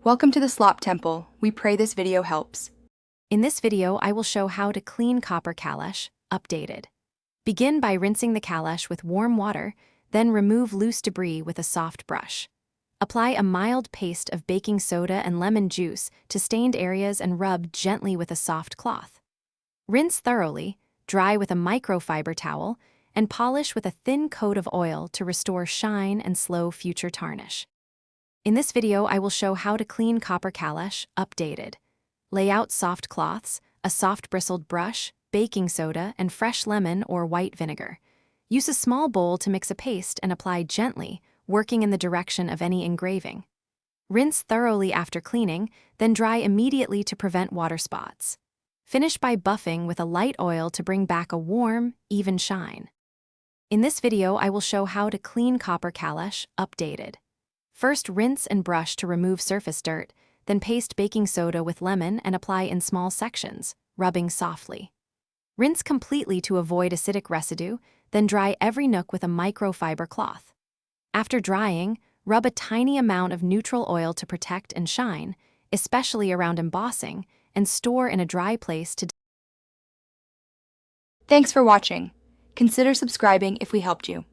Welcome to the Slop Temple. We pray this video helps. In this video, I will show how to clean copper kalash, updated. Begin by rinsing the kalash with warm water, then remove loose debris with a soft brush. Apply a mild paste of baking soda and lemon juice to stained areas and rub gently with a soft cloth. Rinse thoroughly, dry with a microfiber towel, and polish with a thin coat of oil to restore shine and slow future tarnish. In this video, I will show how to clean copper kalash, updated. Lay out soft cloths, a soft bristled brush, baking soda, and fresh lemon or white vinegar. Use a small bowl to mix a paste and apply gently, working in the direction of any engraving. Rinse thoroughly after cleaning, then dry immediately to prevent water spots. Finish by buffing with a light oil to bring back a warm, even shine. In this video, I will show how to clean copper kalash, updated. First, rinse and brush to remove surface dirt, then paste baking soda with lemon and apply in small sections, rubbing softly. Rinse completely to avoid acidic residue, then dry every nook with a microfiber cloth. After drying, rub a tiny amount of neutral oil to protect and shine, especially around embossing, and store in a dry place to. Thanks for watching. Consider subscribing if we helped you.